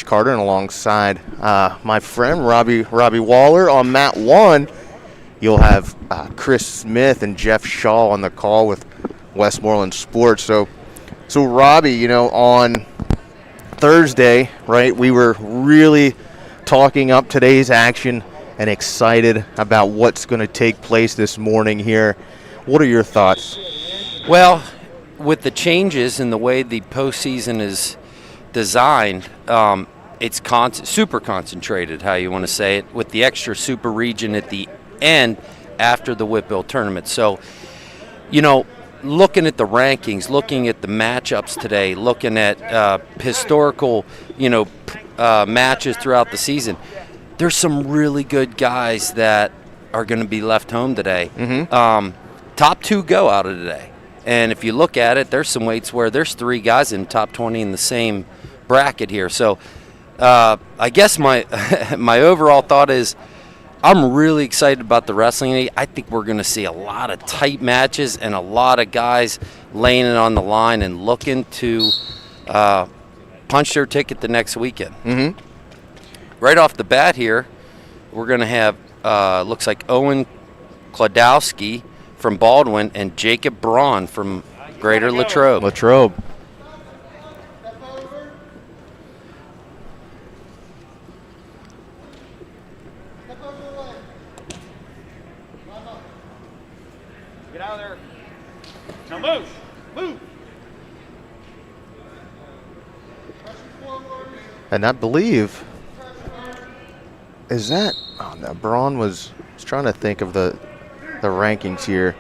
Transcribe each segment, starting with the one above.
Carter, and alongside my friend Robbie Waller on mat 1. You'll have Chris Smith and Jeff Shaw on the call with Westmorland Sports. So Robbie, on Thursday, right, we were really talking up today's action and excited about what's going to take place this morning here. What are your thoughts? Well, with the changes in the way the postseason is designed, it's super concentrated, how you want to say it, with the extra super region at the end after the WPIAL tournament. So, looking at the rankings, looking at the matchups today, looking at historical, matches throughout the season, there's some really good guys that are going to be left home today. Mm-hmm. Top 2 go out of today. And if you look at it, there's some weights where there's 3 guys in top 20 in the same bracket here. So I guess my my overall thought is I'm really excited about the wrestling. I think we're going to see a lot of tight matches and a lot of guys laying it on the line and looking to punch their ticket the next weekend. Mm-hmm. Right off the bat here, we're going to have, looks like Owen Klodowski from Baldwin and Jacob Braun from Greater Latrobe. Get out of there. Now move. And I believe, is that, oh no, Braun was trying to think of the rankings here.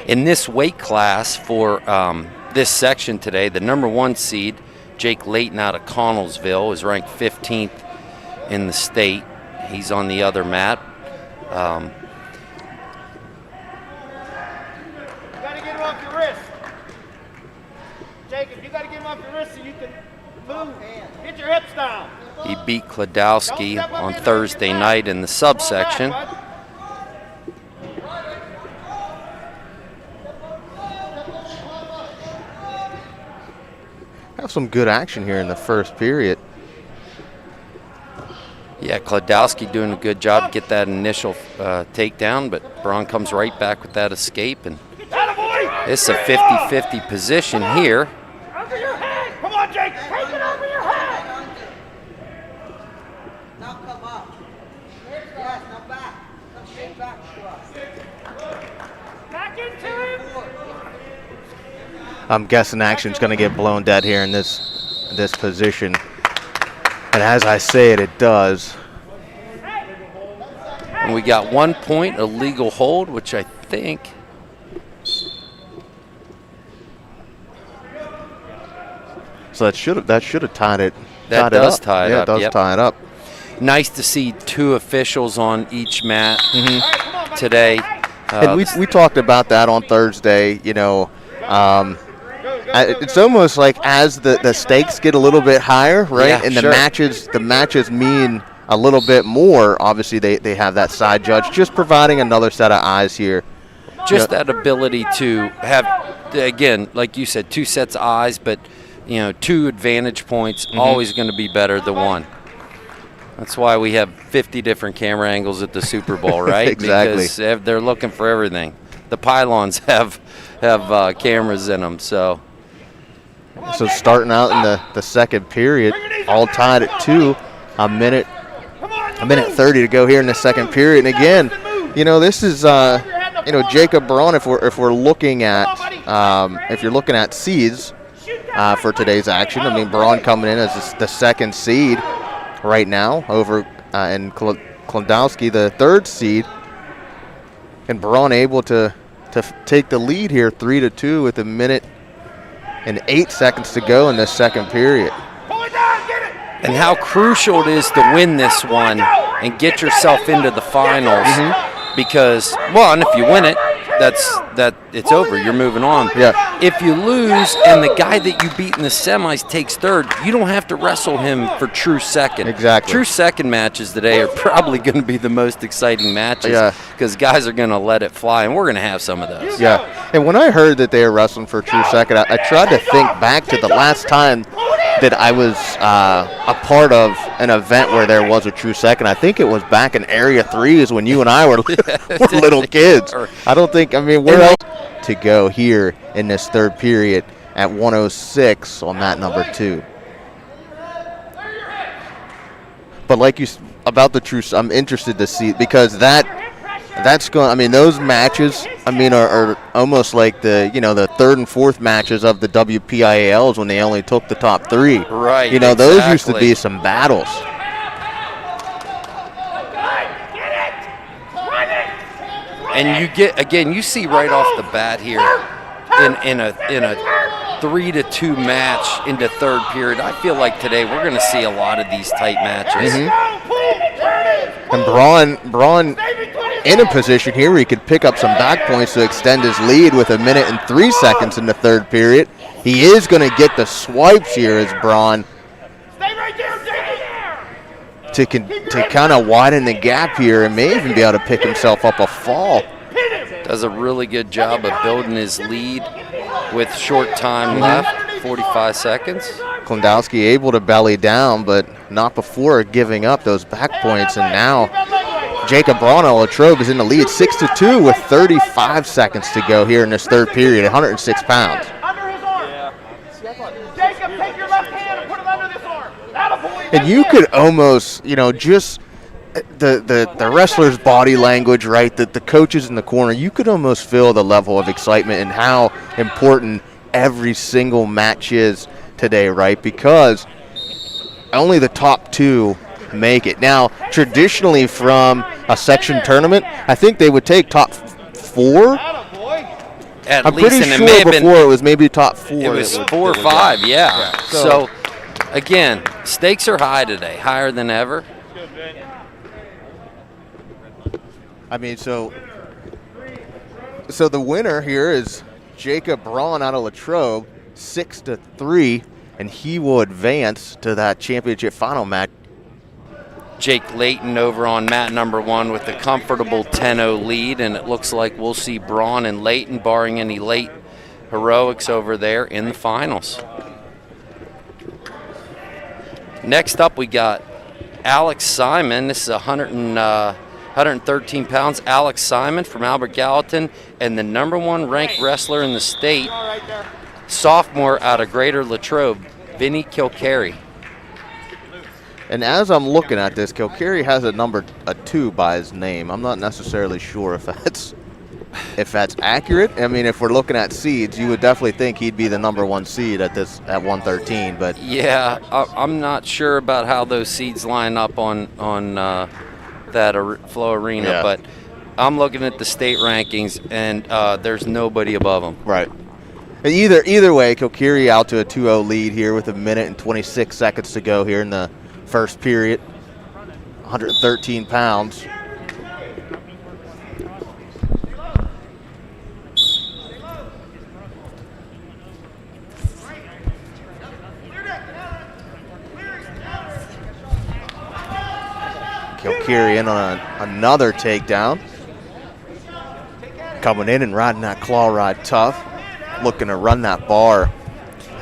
In this weight class for this section today, the number 1 seed, Jake Layton out of Connellsville, is ranked 15th in the state. He's on the other mat. You got to get him off your wrist. Jacob, you got to get him off your wrist so you can move. Get your hips down. He beat Klodowski on Thursday night in the subsection. Have some good action here in the first period. Yeah, Klodowski doing a good job to get that initial takedown, but Braun comes right back with that escape. And it's a 50-50 position here. Over your head. Come on, Jake. Take it over your head. Now come up. Yes, now back. Come straight back to us. Back into him. I'm guessing action's going to get blown dead here in this position. And as I say it, it does. And we got 1 point, a legal hold, which I think. So that should have tied it. That does tie it yeah, up. It does tie it up. Nice to see 2 officials on each mat today. And we talked about that on Thursday. It's almost like as the stakes get a little bit higher, right? Yeah, and sure. the matches mean a little bit more. Obviously, they have that side judge, just providing another set of eyes here. Just that ability to have, again, like you said, 2 sets of eyes, but 2 advantage points, always going to be better than 1. That's why we have 50 different camera angles at the Super Bowl, right? Exactly. Because they're looking for everything. The pylons have cameras in them, so. So starting out in the second period, all tied at 2, a minute 30 to go here in the second period. And again, this is Jacob Braun. If you're looking at seeds for today's action, I mean Braun coming in as the second seed right now over and Klodowski the 3rd seed, and Braun able to take the lead here 3-2 with a minute and 8 seconds to go in this second period. And how crucial it is to win this one and get yourself into the finals. Because, one, if you win it, it's over. You're moving on. Yeah. If you lose and the guy that you beat in the semis takes third, you don't have to wrestle him for true second. Exactly. True second matches today are probably going to be the most exciting matches because guys are going to let it fly, and we're going to have some of those. Yeah. And when I heard that they were wrestling for true second, I tried to think back to the last time that I was a part of an event where there was a true second. I think it was back in Area 3s when you and I were little kids. Where else to go here in this third period at 106 on mat number 2. But like you about the true, I'm interested to see because that's going. Those matches. Are almost like the third and fourth matches of the WPIALs when they only took the top 3. Right. Those used to be some battles. And you see right off the bat here in a 3-2 match into third period. I feel like today we're going to see a lot of these tight matches. Mm-hmm. And Braun in a position here where he could pick up some back points to extend his lead with 1 minute and 3 seconds in the third period. He is going to get the swipes here as Braun to kind of widen the gap here and may even be able to pick himself up a fall. Does a really good job of building his lead with short time left, 45 seconds. Klondowski able to belly down, but not before giving up those back points. And now Jacob Braun Latrobe is in the lead 6-2 with 35 seconds to go here in this third period, 106 pounds. Under his arm. Jacob, take your left hand and put it under this arm. And you could almost, just the wrestler's body language, right? The coaches in the corner, you could almost feel the level of excitement and how important every single match is today, right? Because only the top 2 make it. Now, traditionally from a section tournament, I think they would take top 4. I'm pretty sure before it was maybe top 4. It was 4 or 5, yeah. So, again, stakes are high today, higher than ever. So the winner here is Jacob Braun out of Latrobe, 6-3, and he will advance to that championship final match. Jake Layton over on mat number 1 with a comfortable 10-0 lead, and it looks like we'll see Braun and Layton, barring any late heroics over there, in the finals. Next up, we got Alex Simon. This is 113 pounds. Alex Simon from Albert Gallatin, and the number 1 ranked wrestler in the state, sophomore out of Greater Latrobe, Vinny Kilcarry. And as I'm looking at this, Kilcarry has a 2 by his name. I'm not necessarily sure if that's accurate. If we're looking at seeds, you would definitely think he'd be the number 1 seed at 113. But yeah, I'm not sure about how those seeds line up on that Flow Arena, but I'm looking at the state rankings, and there's nobody above him. Right. Either way, Kilcarry out to a 2-0 lead here with 1 minute and 26 seconds to go here in the first period. 113 pounds. Kilcarry in on another takedown. Coming in and riding that claw ride tough. Looking to run that bar.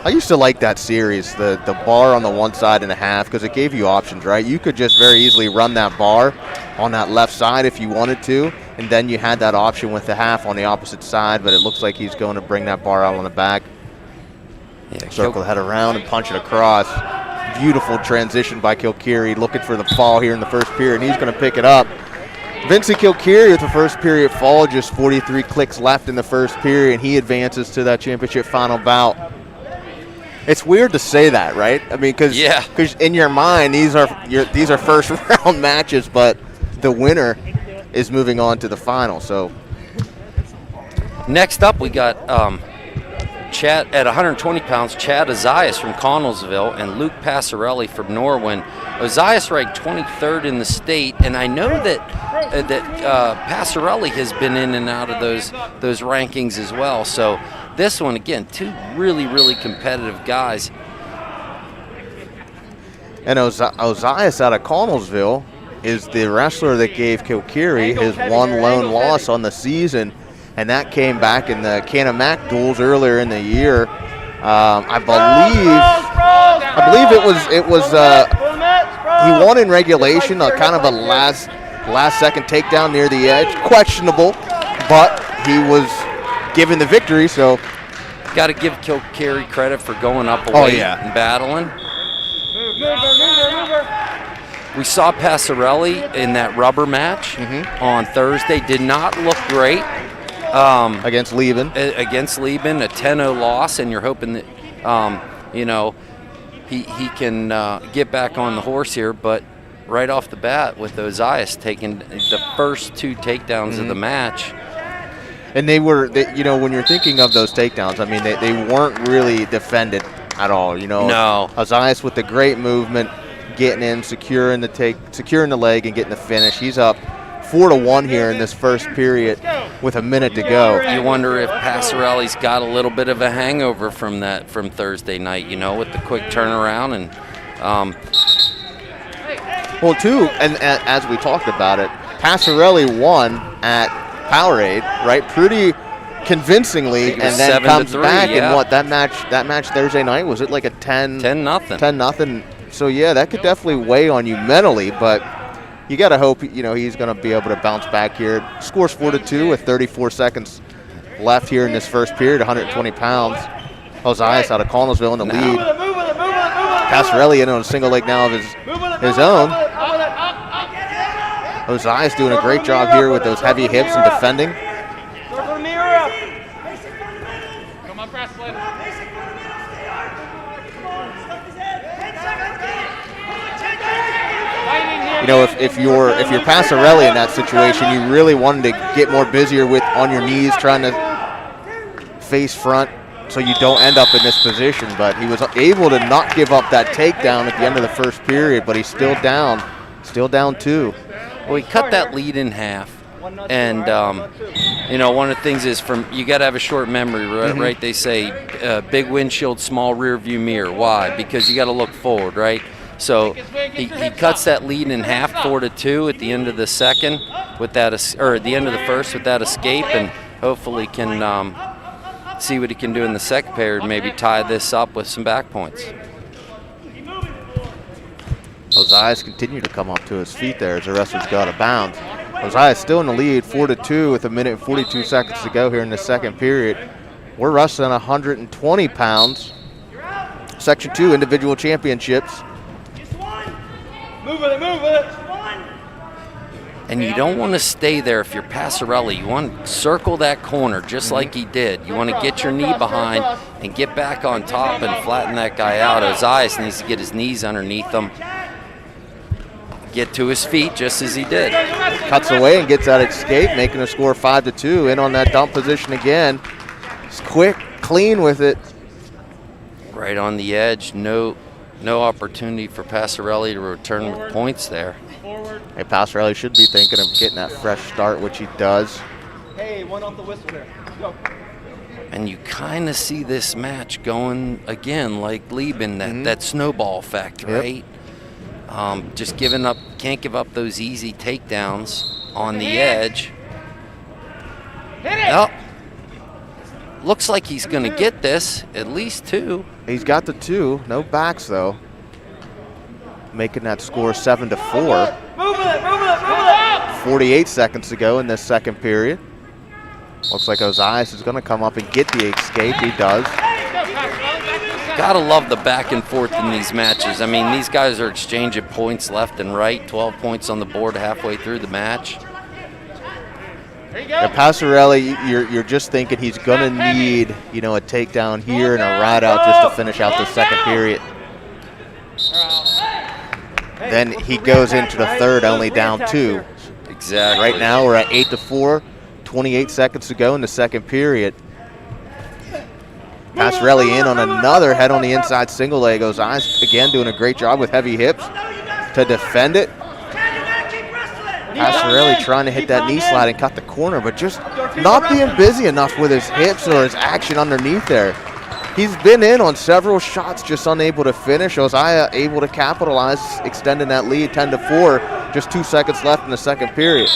I used to like that series, the bar on the one side and a half, because it gave you options, right? You could just very easily run that bar on that left side if you wanted to, and then you had that option with the half on the opposite side, but it looks like he's going to bring that bar out on the back. Yeah, circle the head around and punch it across. Beautiful transition by Kilcarry, looking for the fall here in the first period, and he's going to pick it up. Vincent Kilcarry with the first period fall, just 43 clicks left in the first period, and he advances to that championship final bout. It's weird to say that, right? Because in your mind these are first round matches, but the winner is moving on to the final. So next up, we got at 120 pounds, Chad Ozias from Connellsville and Luke Passarelli from Norwin. Ozias ranked 23rd in the state, and I know that Passarelli has been in and out of those rankings as well. So this one, again, two really, really competitive guys. And Ozias out of Connellsville is the wrestler that gave Kilkerry his one lone loss on the season, and that came back in the Canamac duels earlier in the year. I believe it was he won in regulation, kind of a last second takedown near the edge, questionable, but he was given the victory. So got to give Kilkerry credit for going up a weight and battling. We saw Passarelli in that rubber match on Thursday. Did not look great. Against Lieben. Against Lieben, a 10-0 loss, and you're hoping that, he can get back on the horse here. But right off the bat with Ozias taking the first two takedowns of the match. And when you're thinking of those takedowns, I mean, they weren't really defended at all. No. Ozias with the great movement, getting in, securing the leg and getting the finish. He's up 4-1 here in this first period with a minute to go. You wonder if Passarelli's got a little bit of a hangover from Thursday night, with the quick turnaround and. Well, too, and as we talked about it, Passarelli won at Powerade, right? Pretty convincingly, and then comes back and that match Thursday night, was it like a 10-0? So yeah, that could definitely weigh on you mentally, but you got to hope he's going to be able to bounce back here. Scores 4-2 with 34 seconds left here in this first period. 120 pounds. Ozias out of Connellsville in the lead. Passarelli in on a single leg now of his own. Ozias doing a great job here with those heavy hips and defending. Come on, press, Flynn. If you're Passarelli in that situation, you really wanted to get more busier on your knees, trying to face front so you don't end up in this position. But he was able to not give up that takedown at the end of the first period, but he's still down 2. Well, he cut that lead in half. And, one of the things is you got to have a short memory, right? They say big windshield, small rear view mirror. Why? Because you got to look forward, right? So he cuts that lead in half, 4-2 at the end of the second with that, or at the end of the first with that escape, and hopefully can see what he can do in the second period, maybe tie this up with some back points. Ozias continued to come up to his feet there as the wrestlers go out of bounds. Ozias still in the lead, 4-2 with a minute and 42 seconds to go here in the second period. We're wrestling 120 pounds. Section 2 individual championships. Move with it. And you don't want to stay there if you're Passarelli. You want to circle that corner just like he did. You want to get your knee behind and get back on top and flatten that guy out. Ozias needs to get his knees underneath him. Get to his feet just as he did. Cuts away and gets that escape, making a score 5-2. In on that dump position again. He's quick, clean with it. Right on the edge. No opportunity for Passarelli to return with points there. Hey, Passarelli should be thinking of getting that fresh start, which he does. Hey, one off the whistle there. Go. And you kind of see this match going again like Lieben, that snowball effect, right? Just can't give up those easy takedowns on the edge. Well, looks like he's going to get this, at least 2. He's got the 2, no backs though. Making that score 7-4. 48 seconds to go in this second period. Looks like Ozias is going to come up and get the escape. He does. Gotta love the back and forth in these matches. I mean, these guys are exchanging points left and right. 12 points on the board halfway through the match. Now, Passarelli, you're just thinking he's going to need, a takedown here and a ride out just to finish out the second period. Then he goes into the third only down 2. Exactly. Right now we're at 8-4, 28 seconds to go in the second period. Passarelli in on another head on the inside single leg. Ozias again doing a great job with heavy hips to defend it. Passarelli trying to hit that knee slide and cut the corner, but just not being busy enough with his hips or his action underneath there. He's been in on several shots, just unable to finish. Ozias able to capitalize, extending that lead 10-4. Just 2 seconds left in the second period.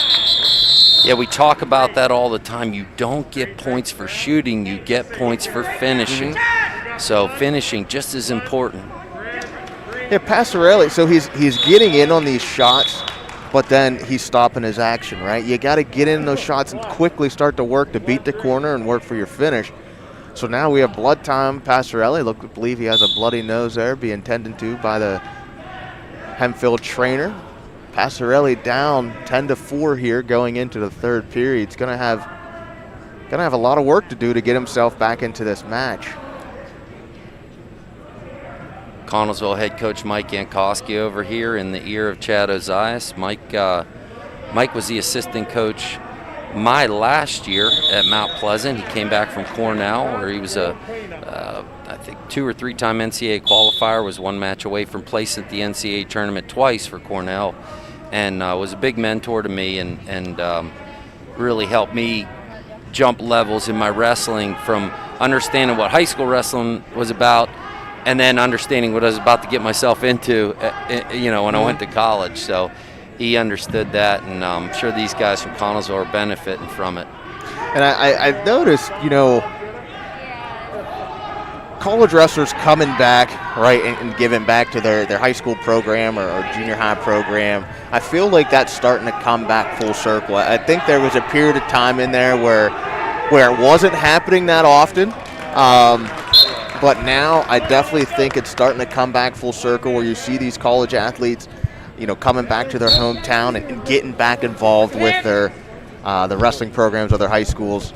Yeah, we talk about that all the time. You don't get points for shooting, you get points for finishing. So finishing just as important. Yeah, Passarelli, so he's getting in on these shots, but then he's stopping his action, right? You got to get in those shots and quickly start to work to beat the corner and work for your finish. So now we have blood time. Passarelli, believe he has a bloody nose there, being tended to by the Hempfield trainer. Passarelli down 10-4 here going into the third period. He's gonna have a lot of work to do to get himself back into this match. Connellsville head coach Mike Jankowski over here in the ear of Chad Ozias. Mike was the assistant coach my last year at Mount Pleasant. He came back from Cornell, where he was I think 2 or 3 time NCAA qualifier, was 1 match away from placing at the NCAA tournament twice for Cornell, and was a big mentor to me and really helped me jump levels in my wrestling, from understanding what high school wrestling was about and then understanding what I was about to get myself into, when I went to college. So he understood that, and I'm sure these guys from Connellsville are benefiting from it. And I've noticed, college wrestlers coming back, right, and giving back to their high school program or junior high program. I feel like that's starting to come back full circle. I think there was a period of time in there where it wasn't happening that often. But now I definitely think it's starting to come back full circle, where you see these college athletes coming back to their hometown and getting back involved with the wrestling programs of their high schools.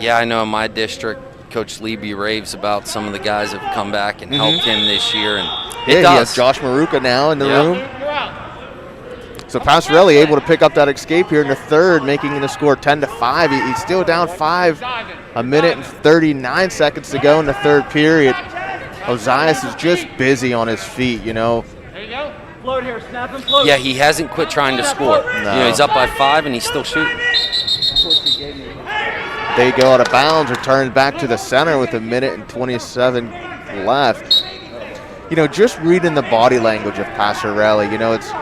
Yeah, I know in my district, Coach Leby raves about some of the guys that have come back and helped him this year. And he has Josh Maruka now in the room. So Passarelli able to pick up that escape here in the third, making the score 10-5. He's still down 5, 1 minute and 39 seconds to go in the third period. Ozias is just busy on his feet, There you go. Float here, snap and float. Yeah, he hasn't quit trying to score. No. He's up by 5 and he's still shooting. They go out of bounds, returns back to the center with 1 minute and 27 left. Just reading the body language of Passarelli, it's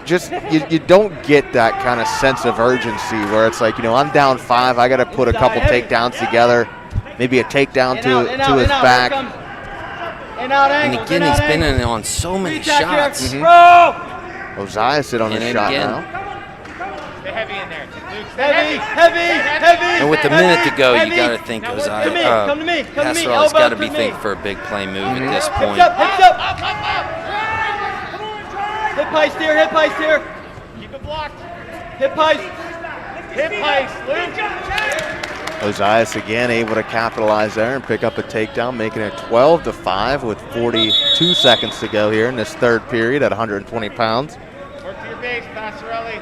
just, you don't get that kind of sense of urgency where it's like, I'm down 5, I got to put a couple takedowns together, maybe a takedown to his back. And again, he's been in on so many shots. Ozias hit on his shot now. Stay heavy in there. Heavy. And with a minute to go, you got to think Ozias. Come to me. Passarelli's got to be thinking for a big play move at this point. Hips up. Hip heist here. Keep it blocked. Hip heist, Luke. Ozias again able to capitalize there and pick up a takedown, making it 12-5 with 42 seconds to go here in this third period at 120 pounds. Work to your base, Passarelli.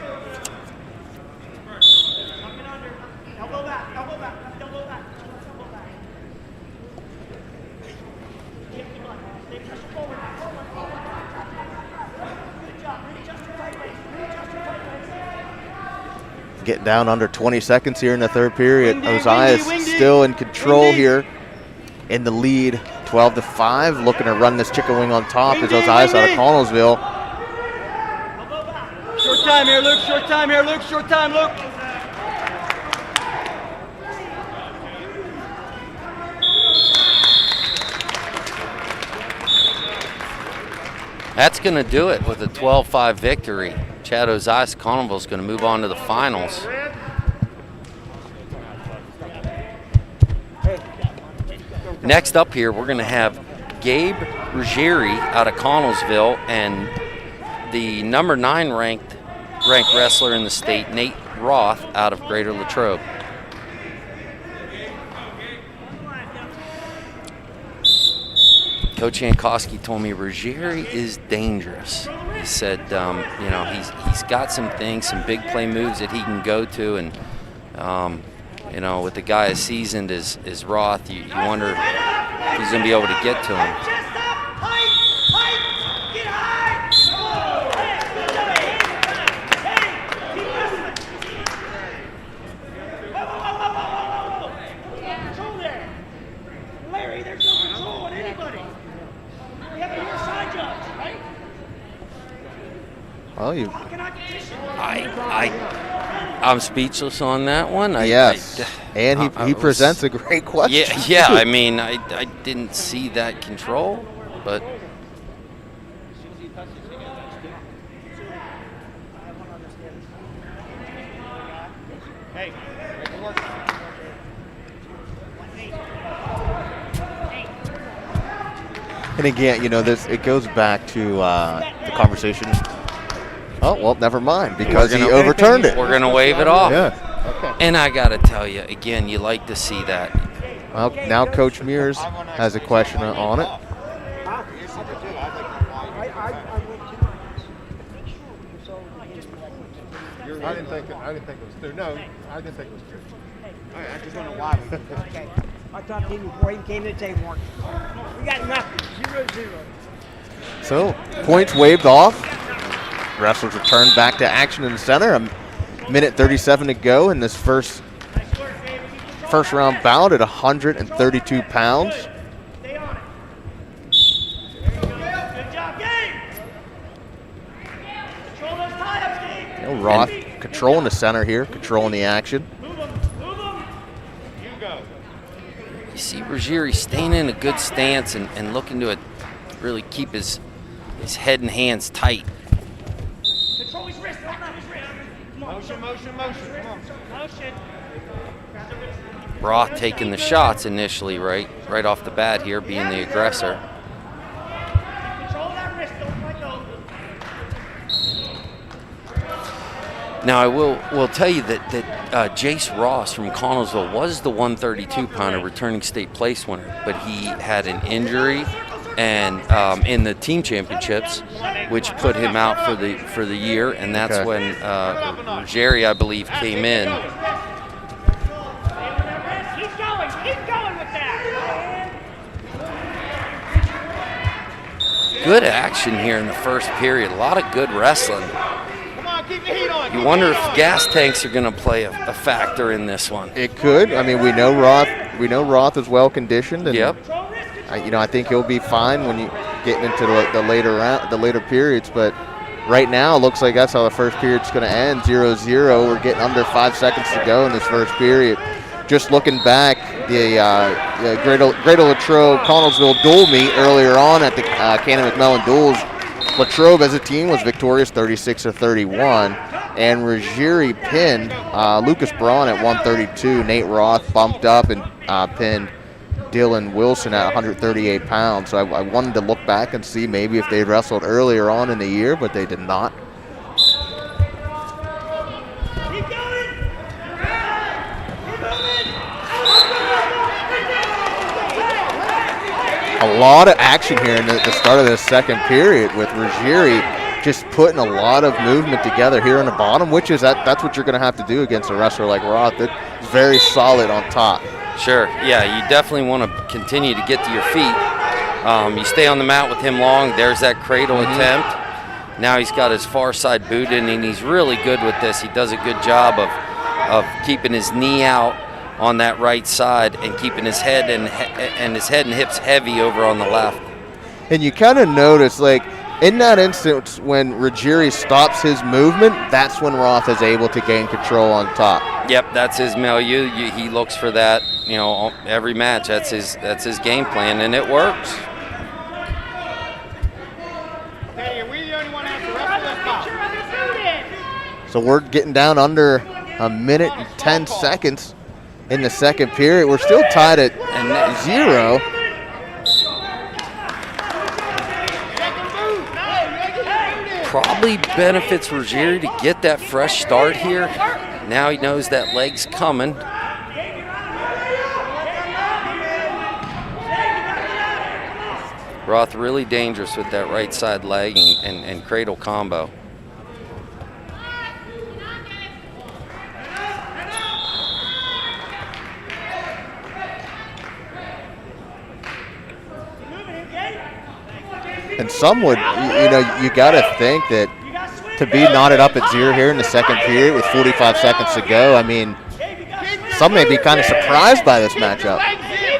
Getting down under 20 seconds here in the third period. Ozias still in control here in the lead, 12-5. Looking to run this chicken wing on top is Ozias out of Connellsville. Short time here, Luke. That's going to do it with a 12-5 victory. Chad Ozias Connellsville is going to move on to the finals. Next up here, we're going to have Gabe Ruggieri out of Connellsville and the number 9 ranked wrestler in the state, Nate Roth, out of Greater Latrobe. Coach Jankowski told me Ruggieri is dangerous. He said, he's got some things, some big play moves that he can go to, and You know, with the guy as seasoned as Roth, you wonder if he's going to be able to get to him. Larry, there's no control on anybody. We have a side judge, right? Well, I'm speechless on that one. Yes, and he presents a great question. Yeah. I mean, I didn't see that control, but Hey. And again, you know, it goes back to the conversation. Oh, well, never mind, because he overturned it. We're going to wave it off. Yeah. Okay. And I got to tell you, again, you like to see that. Well, now Coach Mears has a question on it. I didn't think it was through. No, I didn't think it was through. I just don't know why. Okay. I talked to him before he came to the table. We got nothing. 0-0. So, points waved off. Wrestlers return back to action in the center. A minute 37 to go in this first round bout at 132 pounds. Stay on it. Good job, Gabe. Control those tie-ups, Gabe. You know, Roth controlling the center here, controlling the action. Move them. You go. You see Ruggieri staying in a good stance and looking to really keep his head and hands tight. Control his wrist. Don't knock his wrist. Come on. Motion. Come on. Motion. Roth taking the shots initially, right off the bat here, being the aggressor. Control that wrist. Don't let go. Now I will tell you that Jace Ross from Connellsville was the 132-pounder returning state place winner, but he had an injury and in the team championships, which put him out for the year, and that's when Ruggieri, I believe, came in. Keep going with that. Good action here in the first period. A lot of good wrestling. Come on, keep the heat on. You wonder if gas tanks are going to play a factor in this one. It could. I mean, we know Roth is well conditioned, and Yep. I think he'll be fine when you get into the later periods. But right now, it looks like that's how the first period's going to end, 0-0. We're getting under 5 seconds to go in this first period. Just looking back, the Greater Latrobe Connellsville dual meet earlier on at the Cannon McMillan duels. Latrobe as a team was victorious 36-31, and Ruggieri pinned Lucas Braun at 132. Nate Roth bumped up and pinned Dylan Wilson at 138 pounds. So I wanted to look back and see maybe if they wrestled earlier on in the year, but they did not. Keep going. Keep moving. A lot of action here in the start of the second period with Ruggieri just putting a lot of movement together here on the bottom, which is that's what you're going to have to do against a wrestler like Roth. That's very solid on top. Sure, yeah, you definitely want to continue to get to your feet. You stay on the mat with him long. There's that cradle attempt. Now he's got his far side boot in, and he's really good with this. He does a good job of keeping his knee out on that right side and keeping his head and hips heavy over on the left. And you kind of notice, like, in that instance when Ruggieri stops his movement, that's when Roth is able to gain control on top. Yep, that's his milieu. He looks for that, every match. That's his game plan, and it works. Okay, are we the only one that has to wrestle this spot? So we're getting down under a minute and 10 seconds in the second period. We're still tied at 0. Probably benefits Ruggieri to get that fresh start here. Now he knows that leg's coming. Roth really dangerous with that right side leg and cradle combo. And some would, you got to think that to be knotted up at 0 here in the second period with 45 seconds to go, I mean, some may be kind of surprised by this matchup.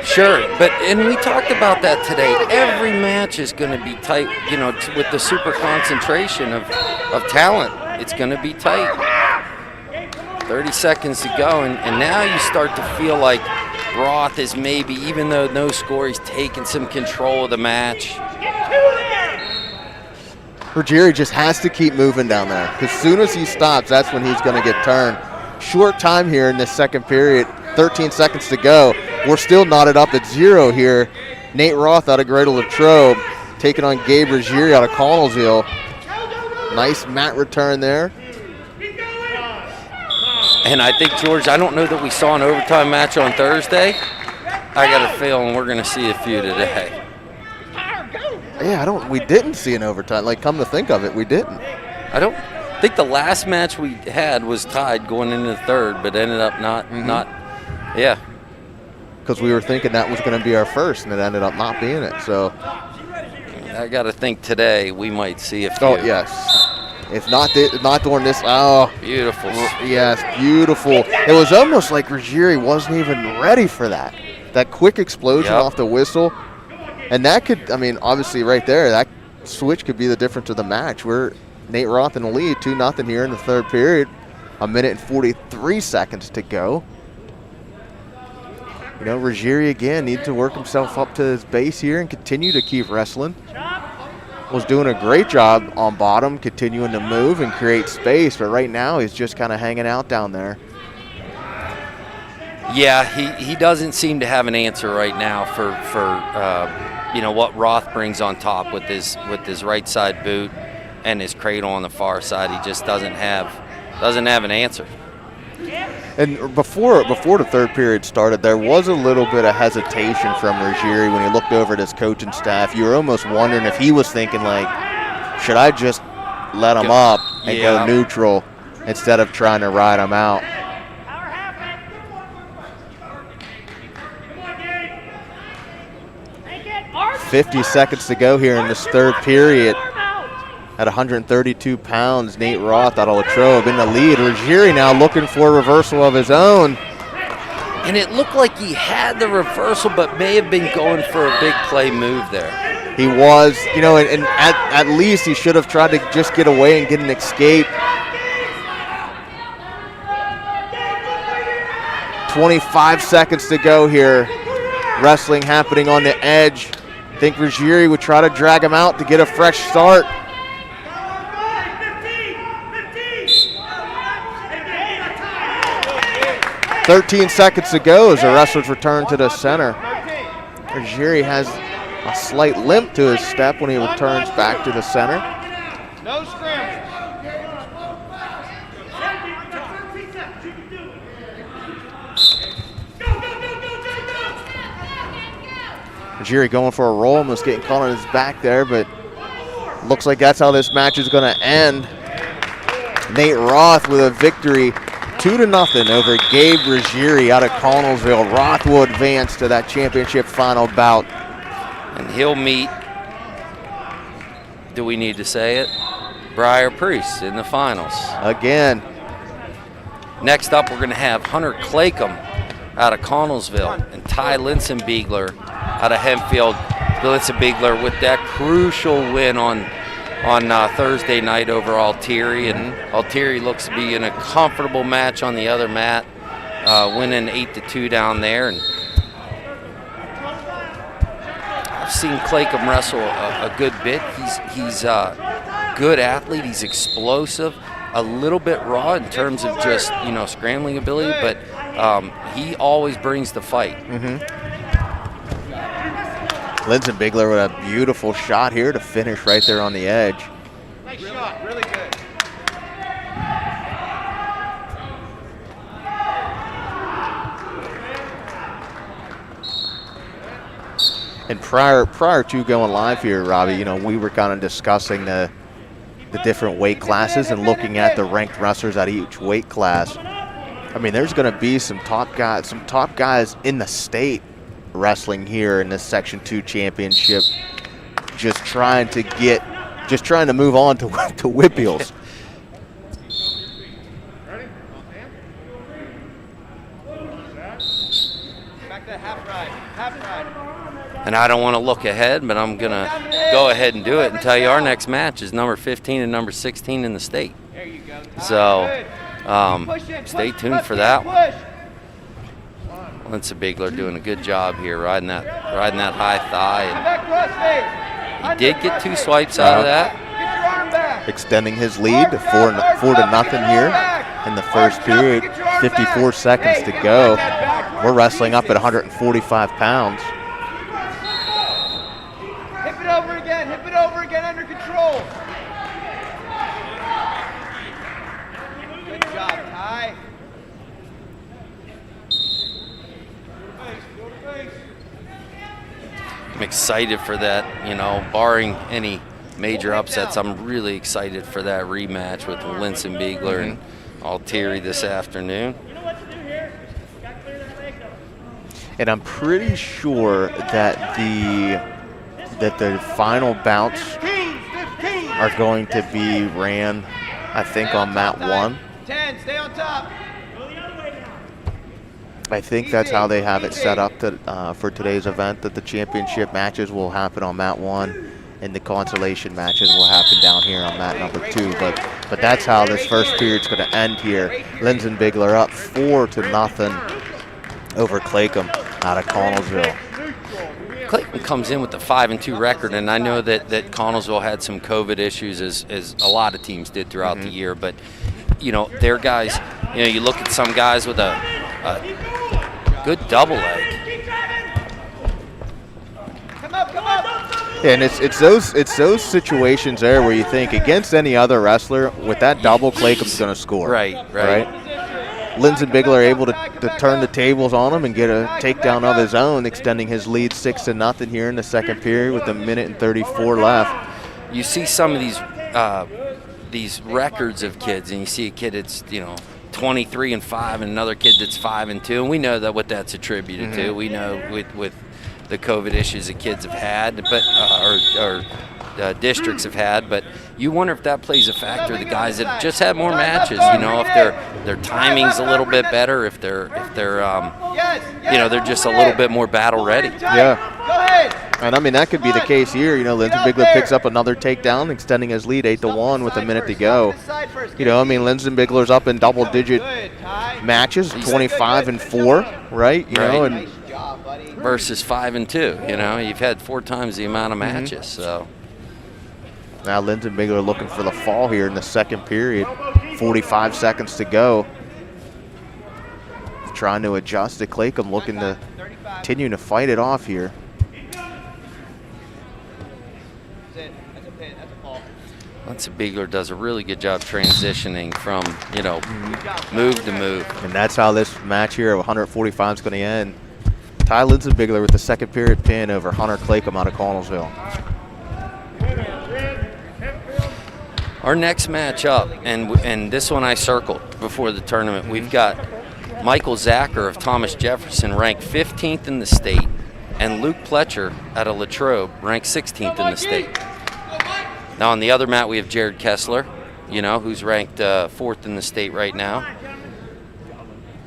Sure, and we talked about that today. Every match is going to be tight, with the super concentration of talent. It's going to be tight. 30 seconds to go, and now you start to feel like Roth is maybe, even though no score, he's taking some control of the match. Ruggieri just has to keep moving down there, because as soon as he stops, that's when he's going to get turned. Short time here in this second period, 13 seconds to go. We're still knotted up at 0 here. Nate Roth out of Greater Latrobe taking on Gabe Ruggieri out of Connellsville. Nice mat return there. And I think, George, I don't know that we saw an overtime match on Thursday. I got a feeling we're going to see a few today. Yeah, we didn't see an overtime. Like, come to think of it, we didn't. I don't think the last match we had was tied going into the third, but ended up not. Yeah. Because we were thinking that was going to be our first, and it ended up not being it. So I got to think today we might see a few. Oh, yes. If not during this, oh. Beautiful. Yes, beautiful. It was almost like Ruggieri wasn't even ready for that. That quick explosion off the whistle. And that could, obviously right there, that switch could be the difference of the match. We're Nate Roth in the lead, 2-0 here in the third period. 1 minute and 43 seconds to go. Ruggieri again needs to work himself up to his base here and continue to keep wrestling. Was doing a great job on bottom, continuing to move and create space, but right now he's just kind of hanging out down there. Yeah, he doesn't seem to have an answer right now for what Roth brings on top with his right side boot and his cradle on the far side. He just doesn't have an answer. And before the third period started, there was a little bit of hesitation from Ruggieri when he looked over at his coaching staff. You were almost wondering if he was thinking, like, should I just let him up and go neutral instead of trying to ride him out? 50 seconds to go here in this third period. At 132 pounds, Nate Roth out of Latrobe in the lead. Ruggieri now looking for a reversal of his own. And it looked like he had the reversal, but may have been going for a big play move there. He was, and at least he should have tried to just get away and get an escape. 25 seconds to go here. Wrestling happening on the edge. I think Ruggieri would try to drag him out to get a fresh start. 13 seconds to go as the wrestlers return to the center. Ruggieri has a slight limp to his step when he returns back to the center. No scramble. Ruggieri going for a roll, almost getting caught on his back there, but looks like that's how this match is going to end. Nate Roth with a victory, 2-0 over Gabe Ruggieri out of Connellsville. Roth will advance to that championship final bout. And he'll meet, do we need to say it? Briar Priest in the finals. Again. Next up, we're going to have Hunter Claycomb out of Connellsville and Ty Linsenbiegler out of Hempfield. Linsenbiegler with that crucial win on Thursday night over Altieri, and Altieri looks to be in a comfortable match on the other mat, winning 8-2 down there. And I've seen Claycomb wrestle a good bit. He's a good athlete. He's explosive, a little bit raw in terms of just scrambling ability, but he always brings the fight. Linsenbiegler with a beautiful shot here to finish right there on the edge. Nice shot, really good. And prior to going live here, Robbie, we were kind of discussing the different weight classes and looking at the ranked wrestlers at each weight class. I mean, there's going to be some top guys in the state wrestling here in this Section 2 championship. just trying to move on to WPIALs. And I don't want to look ahead, but I'm going to go ahead and do it and tell you our next match is number 15 and number 16 in the state. So stay tuned for that one. Lindsey Bigler doing a good job here, riding that high thigh. And he did get 2 swipes out of that. Extending his lead to 4-0 here in the first period. 54 seconds to go. We're wrestling up at 145 pounds. Hip it over again, under control. Good job, Ty. I'm excited for that, barring any major upsets. I'm really excited for that rematch with Lindsey Bigler and Altieri this afternoon. And I'm pretty sure that the final bouts are going to be ran, I think, on mat 1. 10, stay on top. I think that's how they have it set up for today's event, that the championship matches will happen on mat 1 and the consolation matches will happen down here on mat number 2. But that's how this first period's going to end here. Lindsey Bigler up 4-0 over Claycomb out of Connellsville. Clayton comes in with a 5-2 record, and I know that Connellsville had some COVID issues, as a lot of teams did throughout the year. But their guys, you look at some guys with a good double leg. Come up. And it's those situations there where you think against any other wrestler with that double, Claycomb's going to score. Right. Lindsey Bigler able to turn the tables on him and get a takedown of his own, extending his lead 6-0 here in the second period with 1:34 left. You see some of these records of kids, and you see a kid that's 23-5, and another kid that's 5-2, and we know that what that's attributed to. We know with the COVID issues that kids have had, but or districts have had, but you wonder if that plays a factor. The guys that have just had more matches, if their timing's a little bit better, if they're they're just a little bit more battle ready. Yeah. Go ahead. And I mean that could be the case here. Lindsey Bigler picks up another takedown, extending his lead 8-1 with a minute to go. Lindsey Bigler's up in double-digit matches, 25-4, right? And versus 5-2. You've had 4 times the amount of matches. So now Lindsey Bigler looking for the fall here in the second period. 45 seconds to go. Trying to adjust to Claycomb, looking to continue to fight it off here. Lindsey Bigler does a really good job transitioning from, move to move. And that's how this match here of 145 is going to end. Ty Lindsey Bigler with the second period pin over Hunter Claycomb out of Connellsville. Our next match up, and this one I circled before the tournament, we've got Michael Zacker of Thomas Jefferson ranked 15th in the state, and Luke Pletcher out of Latrobe ranked 16th in the state. Now on the other mat we have Jared Kessler, who's ranked 4th in the state right now.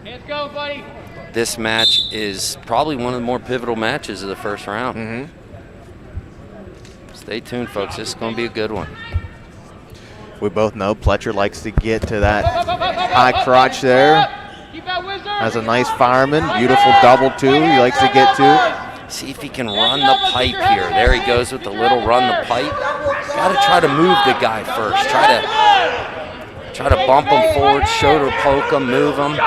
Let's go, buddy. This match is probably one of the more pivotal matches of the first round. Stay tuned, folks. This is going to be a good one. We both know Pletcher likes to get to that high crotch there. Has a nice fireman, beautiful double too. He likes to get to. See if he can run the pipe here. There he goes with the little run the pipe. Got to try to move the guy first. Try to bump him forward, shoulder poke him, move him.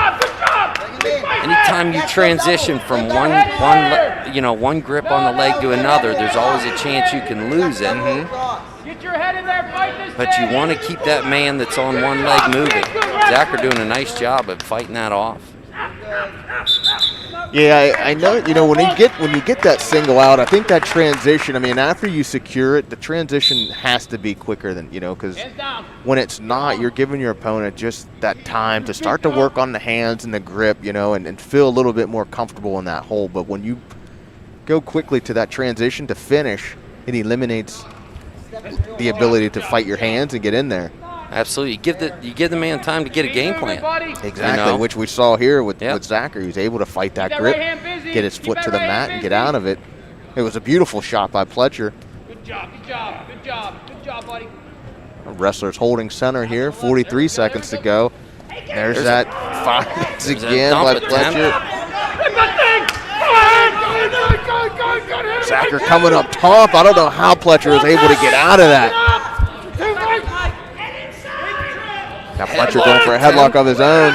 Anytime you transition from one grip on the leg to another, there's always a chance you can lose it. Get your head in there, fight this But you want to keep that man that's on one leg moving. Zacker doing a nice job of fighting that off. Yeah, I know. When you get that single out, I think that transition. I mean, after you secure it, the transition has to be quicker than because when it's not, you're giving your opponent just that time to start to work on the hands and the grip, and feel a little bit more comfortable in that hold. But when you go quickly to that transition to finish, it eliminates the ability to fight your hands and get in there. Absolutely. You give the man time to get a game plan. Exactly, which we saw here with Zacker. He was able to fight that grip, get his foot to the mat, and get out of it. It was a beautiful shot by Pletcher. Good job, buddy. Wrestlers holding center here, 43 seconds to go. There's that finds again by Pletcher. Zacker coming up top. I don't know how Pletcher was able to get out of that. Now Pletcher going for a headlock of his own.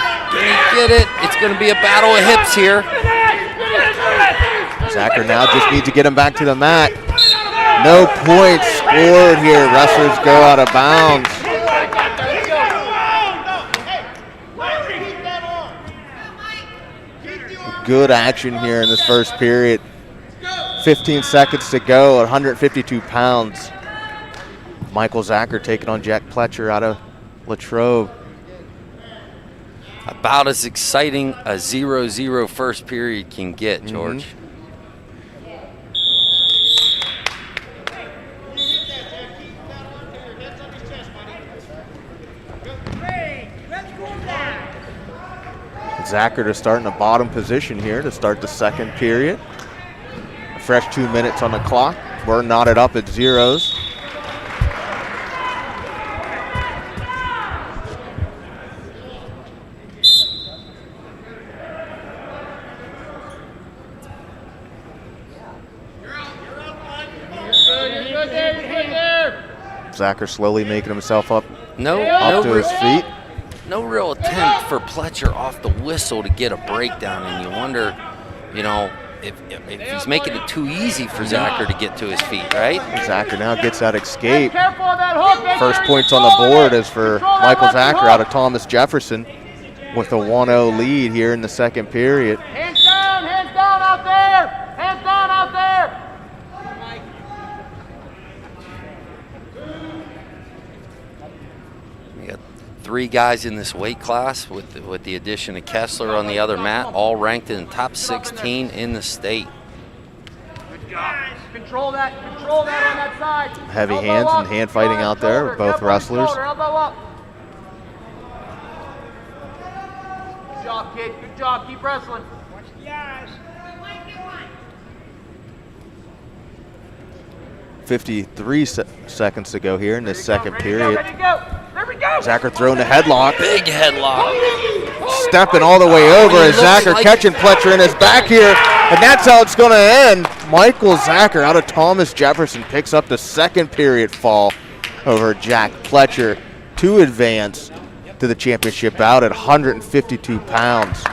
Get it. It's going to be a battle of hips here. Zacker now just needs to get him back to the mat. No points scored here. Wrestlers go out of bounds. Good action here in this first period. 15 seconds to go at 152 pounds. Michael Zacker taking on Jack Pletcher out of Latrobe. About as exciting a 0-0 first period can get, George. Zacker to start in the bottom position here to start the second period. A fresh 2 minutes on the clock. We're knotted up at zeros. Zacker slowly making himself up to his feet. No real attempt for Pletcher off the whistle to get a breakdown, and you wonder, if he's making it too easy for Zacker to get to his feet, right? Zacker now gets that escape. First points on the board is for Michael Zacker out of Thomas Jefferson with a 1-0 lead here in the second period. Hands down out there! Hands down out there! We got 3 guys in this weight class with the addition of Kessler on the other mat, all ranked in the top 16 in the state. Good job. Control that on that side. Heavy hands and hand fighting out there with both wrestlers. Elbow up. Good job, kid. Good job. Keep wrestling. Watch the eyes. 53 seconds to go here in this second period. Ready to go. There we go. Zacker throwing the headlock. Big headlock. Stepping all the way over as Zacker catching Pletcher in his back here. And that's how it's going to end. Michael Zacker out of Thomas Jefferson picks up the second period fall over Jack Pletcher to advance to the championship bout at 152 pounds.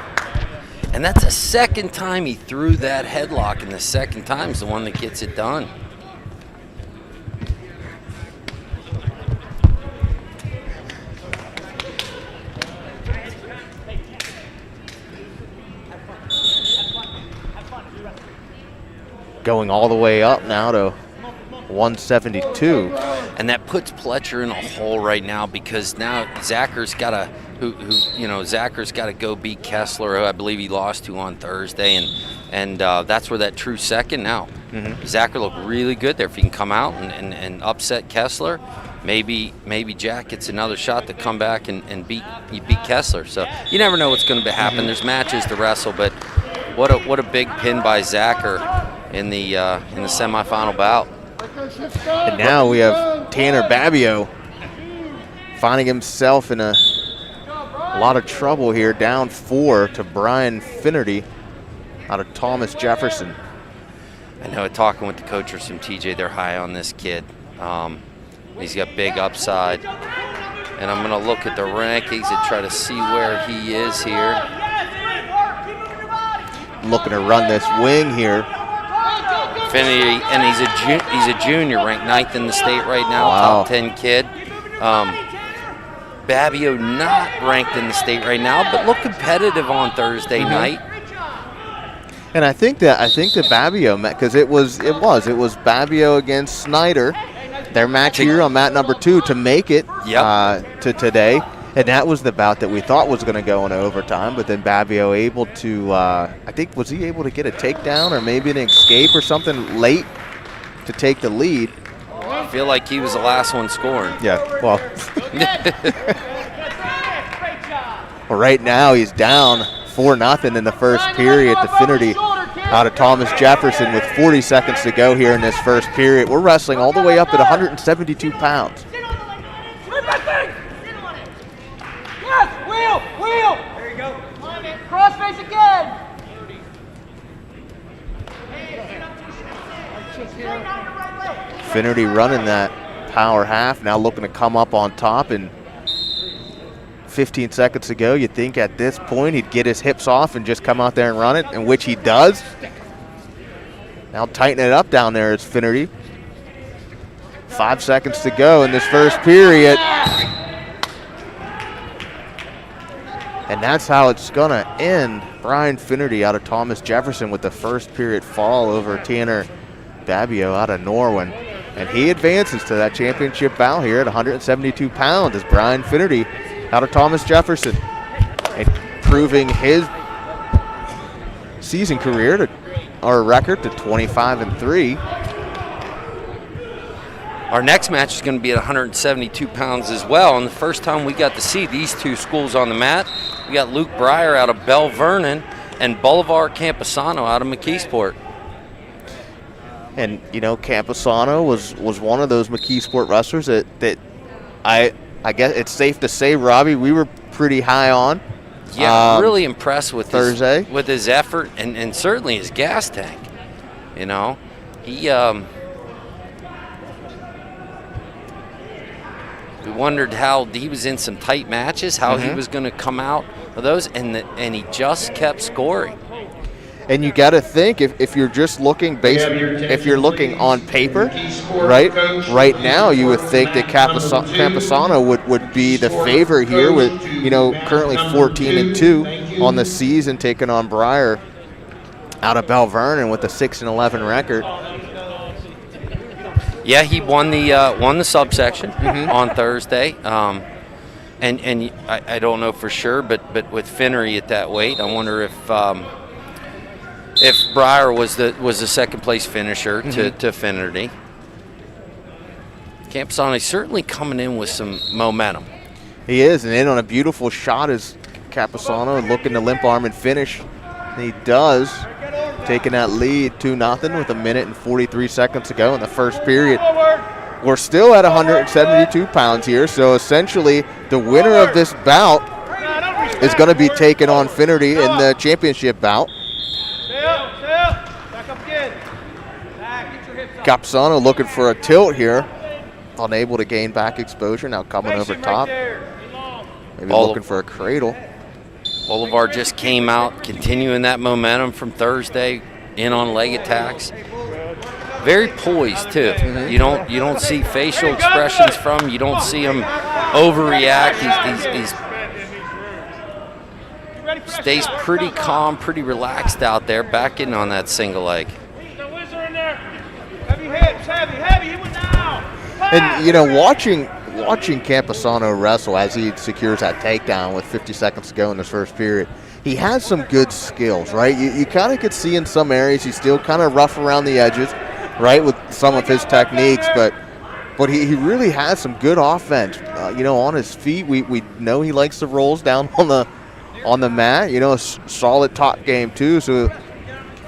And that's the second time he threw that headlock, and the second time is the one that gets it done. Going all the way up now to 172. And that puts Pletcher in a hole right now, because now Zacker's got to Zacker's got to go beat Kessler, who I believe he lost to on Thursday, and that's where that true second now. Zacker looked really good there. If he can come out and upset Kessler, maybe Jack gets another shot to come back and beat Kessler. So you never know what's going to happen. There's matches to wrestle, but what a big pin by Zacker in the semifinal bout. And now we have Tanner Babbio finding himself in a lot of trouble here, down 4 to Brian Finnerty out of Thomas Jefferson. I know, talking with the coaches from TJ, they're high on this kid. He's got big upside. And I'm going to look at the rankings and try to see where he is here. Looking to run this wing here. Finnerty, and he's a junior, ranked 9th in the state right now, Wow. top 10 kid. Babbio not ranked in the state right now, but looked competitive on Thursday night. And I think that Babbio met, because it was Babbio against Snyder, their match here on mat number 2 to make it to today. And that was the bout that we thought was going to go into overtime, but then Babbio able to, was he able to get a takedown or maybe an escape or something late to take the lead. I feel like he was the last one scoring. Yeah, well. Well, right now he's down 4-0 in the first period to Finnerty out of Thomas Jefferson with 40 seconds to go here in this first period. We're wrestling all the way up at 172 pounds. Yes, wheel. There you go. Cross face again. Finnerty running that power half, now looking to come up on top, and 15 seconds ago, you'd think at this point he'd get his hips off and just come out there and run it, in which he does. Now tighten it up down there is Finnerty. 5 seconds to go in this first period. And that's how it's going to end. Brian Finnerty out of Thomas Jefferson with the first period fall over Tanner Babio out of Norwin. And he advances to that championship bout here at 172 pounds as Brian Finnerty out of Thomas Jefferson, improving his season career or record to 25-3. Our next match is going to be at 172 pounds as well. And the first time we got to see these two schools on the mat, we got Luke Breyer out of Bell Vernon and Bolivar Camposano out of McKeesport. And, you know, Camposano was one of those McKeesport wrestlers that I guess it's safe to say, Robbie, we were pretty high on. Yeah, I'm really impressed with Thursday. With his effort and certainly his gas tank. You know, he we wondered how he was in some tight matches, how he was going to come out of those, and he just kept scoring. And you got to think, if you're just looking if you're looking on paper, right now you would think that Camposano would be the favorite here with, you know, currently 14-2 on the season, taking on Breyer out of Bell Vernon with a 6-11 record. Yeah, he won the subsection on Thursday. And I don't know for sure, but with Finnerty at that weight, I wonder if Breyer was the second place finisher to Finnerty. Camposano certainly coming in with some momentum. He is, and in on a beautiful shot is Camposano looking to limp arm and finish. And he does, taking that lead 2-0 with 1 minute and 43 seconds to go in the first period. We're still at 172 pounds here, so essentially the winner of this bout is going to be taking on Finnerty in the championship bout. Camposano looking for a tilt here, unable to gain back exposure, now coming over top. Maybe looking for a cradle. Bolivar just came out, continuing that momentum from Thursday, in on leg attacks. Very poised too. You don't see facial expressions from him. You don't see him overreact. He's stays pretty calm, pretty relaxed out there, backing on that single leg. And you know, watching Camposano wrestle as he secures that takedown with 50 seconds to go in this first period, he has some good skills, right? You kind of could see in some areas he's still kind of rough around the edges, right, with some of his techniques, but he really has some good offense. You know, on his feet, we know he likes the rolls down on the mat. You know, a solid top game too. So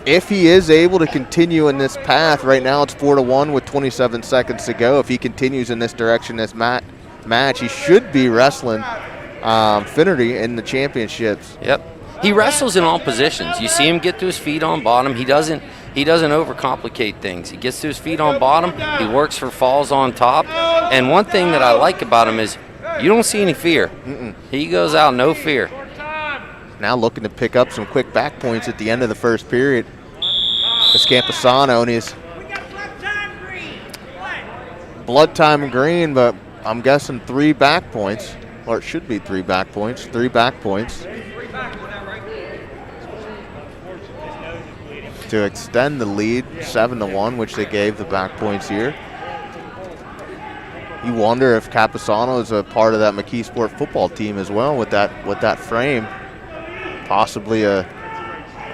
if he is able to continue in this path, right now it's 4-1 with 27 seconds to go. If he continues in this direction, this match, he should be wrestling Finnerty in the championships. Yep. He wrestles in all positions. You see him get to his feet on bottom. He doesn't overcomplicate things. He gets to his feet on bottom. He works for falls on top. And one thing that I like about him is you don't see any fear. He goes out no fear. Now looking to pick up some quick back points at the end of the first period. It's Camposano and his blood time green, but I'm guessing 3 back points, or it should be 3 back points. 3 back points to extend the lead 7-1, which they gave the back points here. You wonder if Camposano is a part of that McKeesport football team as well with that frame. Possibly a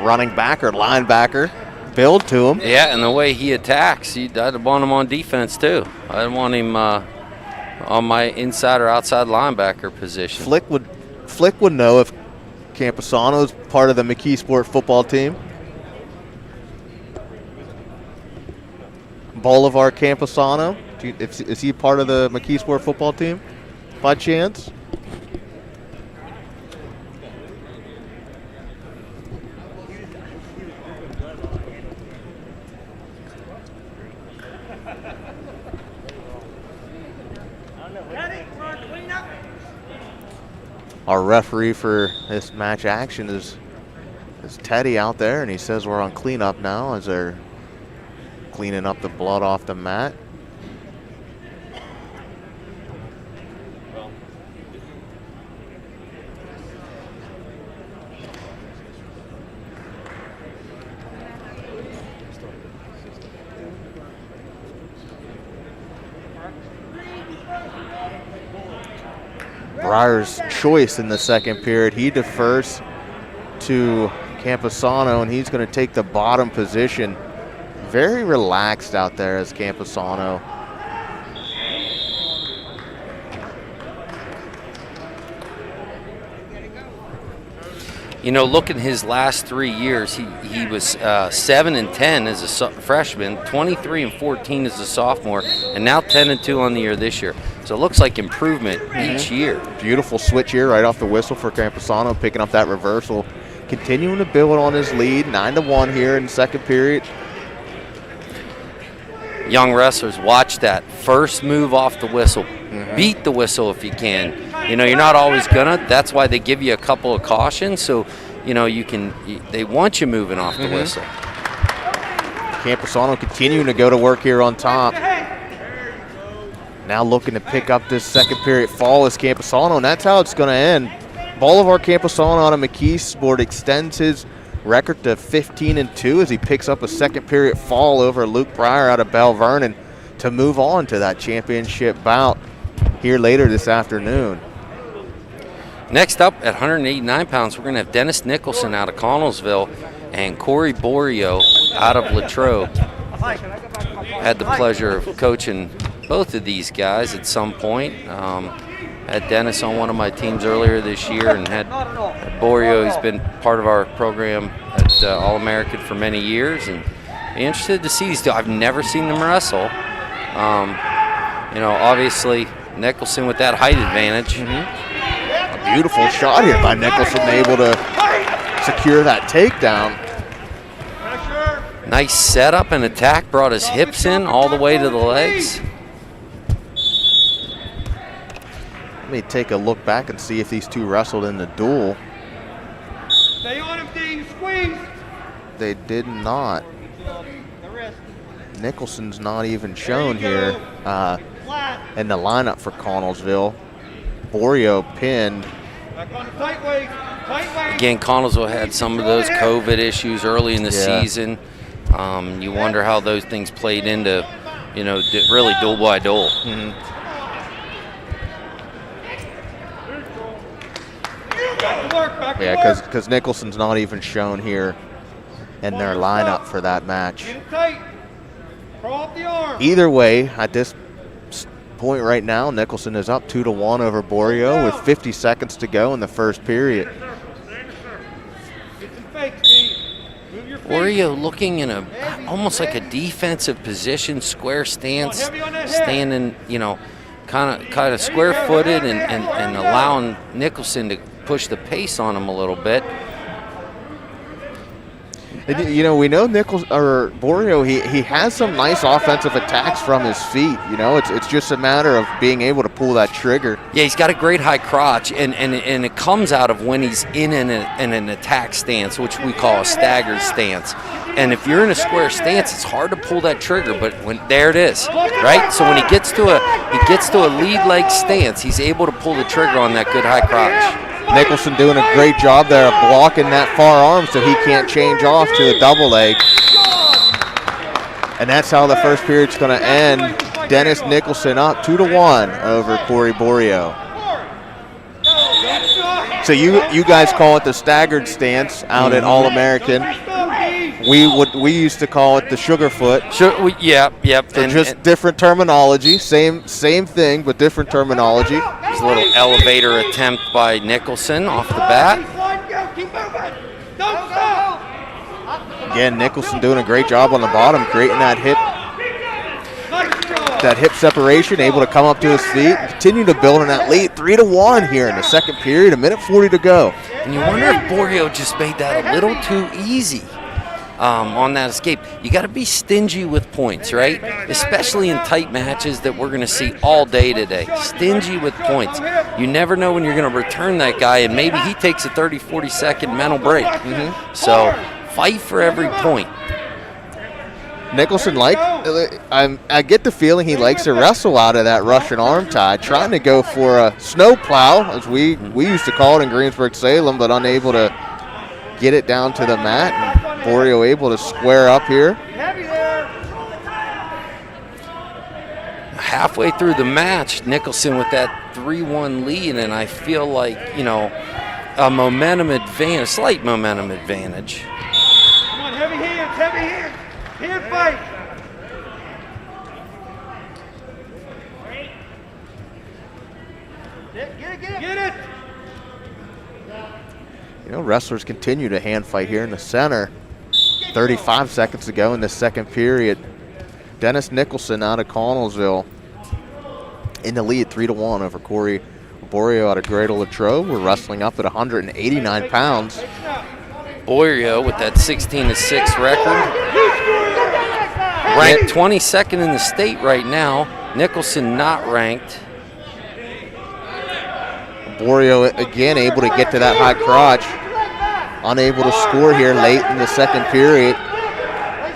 running back or linebacker. build to him. Yeah, and the way he attacks, I'd want him on defense too. I'd want him on my inside or outside linebacker position. Flick would know if Camposano's part of the McKeesport football team. Bolivar Camposano, is he part of the McKeesport football team by chance? Our referee for this match action is Teddy out there, and he says we're on cleanup now as they're cleaning up the blood off the mat. Breyer's choice in the second period. He defers to Camposano, and he's going to take the bottom position. Very relaxed out there as Camposano. You know, look at his last 3 years. He was 7-10 as a freshman, 23-14 as a sophomore, and now 10-2 on the year this year. So it looks like improvement each year. Beautiful switch here right off the whistle for Camposano, picking up that reversal. Continuing to build on his lead, 9-1 here in the second period. Young wrestlers, watch that. First move off the whistle. Beat the whistle if you can. You know, you're not always gonna. That's why they give you a couple of cautions, so you know they want you moving off the whistle. Camposano continuing to go to work here on top. Now looking to pick up this second period fall is Camposano, and that's how it's going to end. Bolivar Camposano on a McKeesport extends his record to 15-2 as he picks up a second period fall over Luke Breyer out of Bell Vernon to move on to that championship bout here later this afternoon. Next up at 189 pounds, we're going to have Dennis Nicholson out of Connellsville and Corey Borrio out of Latrobe. Had the pleasure of coaching both of these guys at some point. Had Dennis on one of my teams earlier this year, and had Borrio, who's been part of our program at All-American for many years, and be interested to see these two. I've never seen them wrestle. You know, obviously Nicholson with that height advantage. A beautiful shot here by Nicholson, able to secure that takedown. Nice setup and attack, brought his hips in all the way to the legs. Let me take a look back and see if these two wrestled in the duel. Stay on him, Dean. Squeeze. They did not. Nicholson's not even shown here in the lineup for Connellsville. Borrio pinned. Back on the tight waist. Tight waist. Again, Connellsville had some of those COVID issues early in the season. You wonder how those things played into, you know, really duel by duel. Yeah, because Nicholson's not even shown here in their lineup for that match. Either way, at this point right now, Nicholson is up 2-1 over Borrio with 50 seconds to go in the first period. Borrio looking in almost like a defensive position, square stance, standing, you know, kind of square-footed and allowing Nicholson to push the pace on him a little bit. You know, we know Borrio, he has some nice offensive attacks from his feet. You know, it's just a matter of being able to pull that trigger. Yeah, he's got a great high crotch, and it comes out of when he's in an attack stance, which we call a staggered stance. And if you're in a square stance, it's hard to pull that trigger, but there it is, right? So when he gets to a lead leg stance, he's able to pull the trigger on that good high crotch. Nicholson doing a great job there of blocking that far arm so he can't change off to a double leg. And that's how the first period's going to end. Dennis Nicholson up 2-1 over Corey Borrio. So you guys call it the staggered stance out at All-American. We used to call it the sugar foot. Yep. So just different terminology, same thing, but different terminology. There's a little elevator attempt by Nicholson off the bat. Keep moving. Don't stop. Again, Nicholson doing a great job on the bottom, creating that hip separation, able to come up to his feet, and continue to build on that lead, 3-1 here in the second period, 1:40 to go. And you wonder if Borrio just made that a little too easy on that escape. You got to be stingy with points, right? Especially in tight matches that we're going to see all day today. Stingy with points. You never know when you're going to return that guy, and maybe he takes a 30, 40-second mental break. So fight for every point. Nicholson, I get the feeling he likes to wrestle out of that Russian arm tie, trying to go for a snow plow, as we used to call it in Greensburg-Salem, but unable to get it down to the mat. And Borrio able to square up here. Halfway through the match, Nicholson with that 3-1 lead, and I feel like, a momentum advantage, slight momentum advantage. Come on, heavy hands. Hand fight. Get it. Wrestlers continue to hand fight here in the center. 35 seconds to go in the second period. Dennis Nicholson out of Connellsville in the lead, 3-1 over Corey Borrio out of Greater Latrobe. We're wrestling up at 189 pounds. Borrio with that 16-6 record. Ranked 22nd in the state right now. Nicholson not ranked. Borrio again able to get to that high crotch. Unable to score here late in the second period.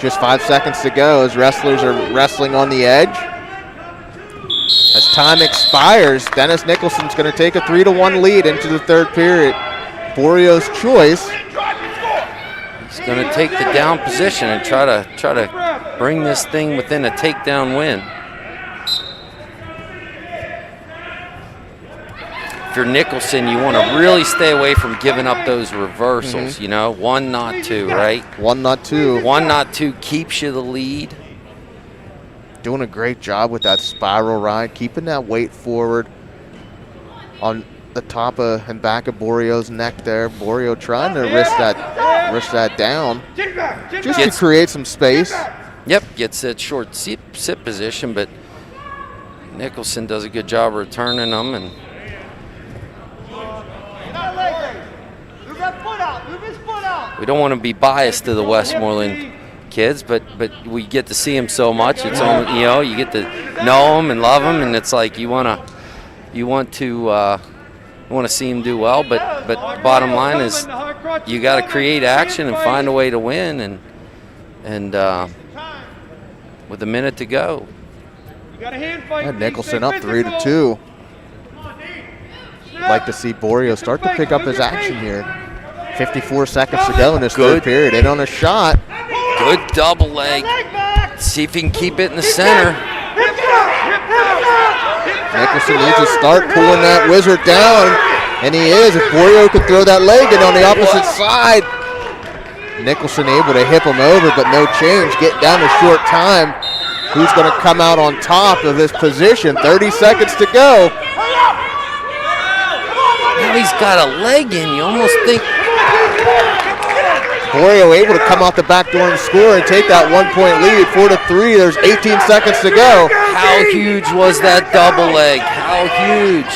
Just 5 seconds to go as wrestlers are wrestling on the edge. As time expires, Dennis Nicholson's going to take a 3-1 lead into the third period. Borrio's choice. He's going to take the down position and try to bring this thing within a takedown win. If you're Nicholson, you want to really stay away from giving up those reversals, One, not two, right? One, not two. One, not two keeps you the lead. Doing a great job with that spiral ride, keeping that weight forward on the top and back of Borrio's neck there. Borrio trying to wrist that down just to create some space. Yep, gets that short sit position, but Nicholson does a good job returning them. And we don't want to be biased to the Westmorland kids, but we get to see them so much. It's almost, you get to know them and love them, and it's like you want to see them do well. But bottom line is you got to create action and find a way to win. And with a minute to go, Nicholson up 3-2. Like to see Borrio start to pick up his action here. 54 seconds to go in this third period. In on a shot. Good double leg. See if he can keep it in the center. Nicholson needs to start pulling that wizard down, and he is. If Borrio could throw that leg in on the opposite side. Nicholson able to hip him over, but no change. Getting down to short time. Who's going to come out on top of this position? 30 seconds to go. Now he's got a leg in. You almost think. Borrio able to come out the back door and score and take that 1-point lead, 4-3. There's 18 seconds to go. How huge was that double leg? How huge?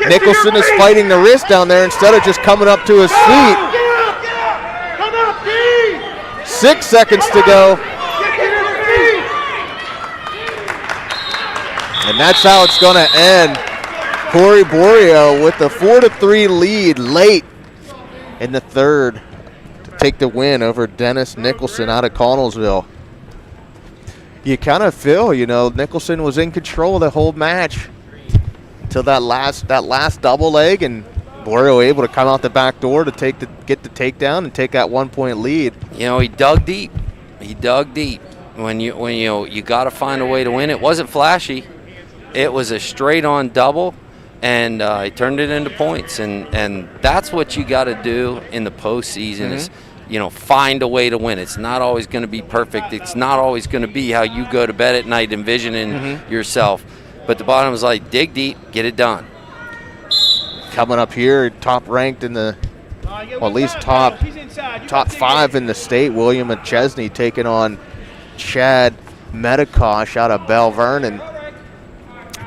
Nicholson is fighting the wrist down there instead of just coming up to his feet. 6 seconds to go. And that's how it's going to end. Corey Borrio with the 4-3 lead late in the third to take the win over Dennis Nicholson out of Connellsville. You kind of feel, Nicholson was in control of the whole match until that last double leg, and Borrio able to come out the back door to get the takedown and take that 1-point lead. He dug deep. When you got to find a way to win. It wasn't flashy. It was a straight-on double. And he turned it into points, and that's what you got to do in the postseason is find a way to win. It's not always going to be perfect. It's not always going to be how you go to bed at night envisioning yourself. But the bottom is like, dig deep, get it done. Coming up here, top ranked in the, well, at least top 5 in the state, William McChesney taking on Chad Medicosh out of Bell Vernon.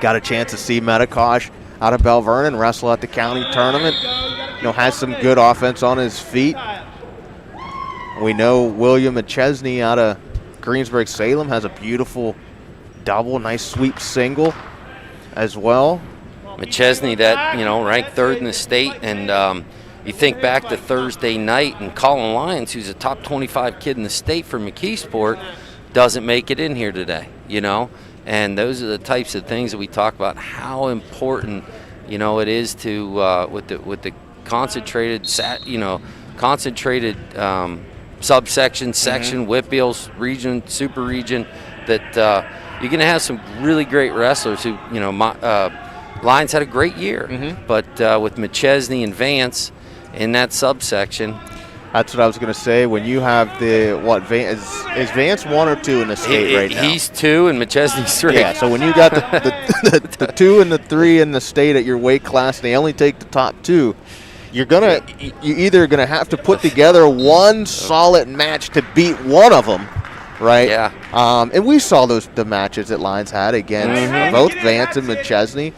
Got a chance to see Medicosh out of Bell Vernon wrestle at the county tournament. Has some good offense on his feet. We know William McChesney out of Greensburg-Salem has a beautiful double, nice sweep single as well. McChesney, that, ranked 3rd in the state, and you think back to Thursday night, and Colin Lyons, who's a top 25 kid in the state for McKeesport, doesn't make it in here today, and those are the types of things that we talk about, how important, it is to with the concentrated subsection, section, WPIALs, region, super region, that you're going to have some really great wrestlers who, Lyons had a great year, but with McChesney and Vance in that subsection. That's what I was going to say. When you have is Vance 1 or 2 in the state right now? He's 2 and McChesney's 3. Yeah, so when you got the 2 and the 3 in the state at your weight class, and they only take the top 2, you're either gonna have to put together one solid match to beat one of them, right? Yeah. And we saw the matches that Lyons had against both Vance and McChesney.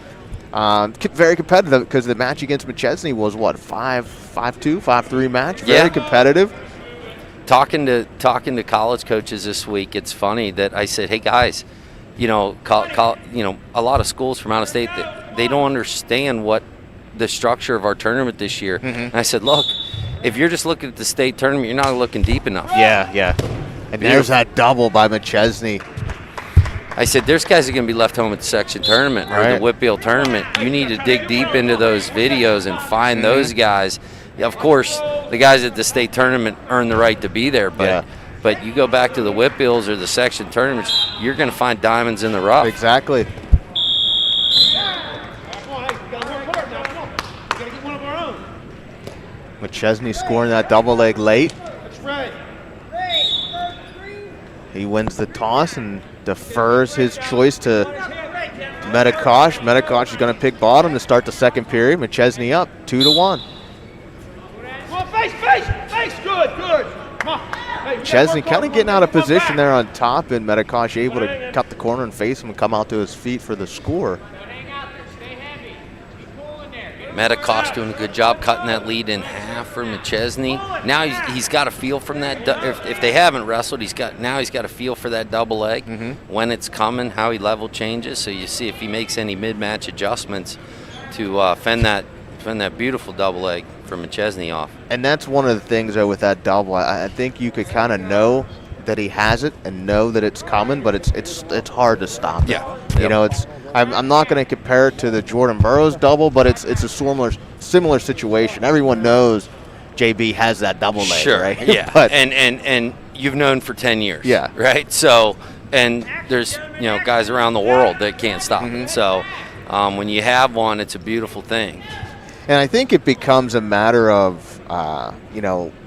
Very competitive, because the match against McChesney was what, 5-2, 5-3 match. Very competitive. Talking to college coaches this week, it's funny that I said, hey guys, a lot of schools from out of state, they don't understand what the structure of our tournament this year. And I said, look, if you're just looking at the state tournament, you're not looking deep enough. Yeah. And there's that double by McChesney. I said, there's guys that are going to be left home at the section tournament or the WPIAL tournament. You need to dig deep into those videos and find those guys. Yeah, of course, the guys at the state tournament earn the right to be there, but you go back to the WPIALs or the section tournaments, you're going to find diamonds in the rough. Exactly. McChesney scoring that double leg late. He wins the toss and defers his choice to Medicosh. Medicosh is going to pick bottom to start the second period. McChesney up 2-1. Good. McChesney kind of getting out of position there on top, and Medicosh able to cut the corner and face him and come out to his feet for the score. Medicosh doing a good job cutting that lead in half for McChesney. Now he's got a feel from that. If they haven't wrestled, he's got a feel for that double leg, when it's coming, how he level changes. So you see if he makes any mid-match adjustments to fend that beautiful double leg for McChesney off. And that's one of the things, though, with that double. I think you could kind of know that he has it and know that it's coming, but it's hard to stop it. Yeah. I'm not going to compare it to the Jordan Burroughs double, but it's a similar situation. Everyone knows JB has that double leg, right? Yeah. But and you've known for 10 years. Yeah. Right. So, and there's guys around the world that can't stop it. So when you have one, it's a beautiful thing. And I think it becomes a matter of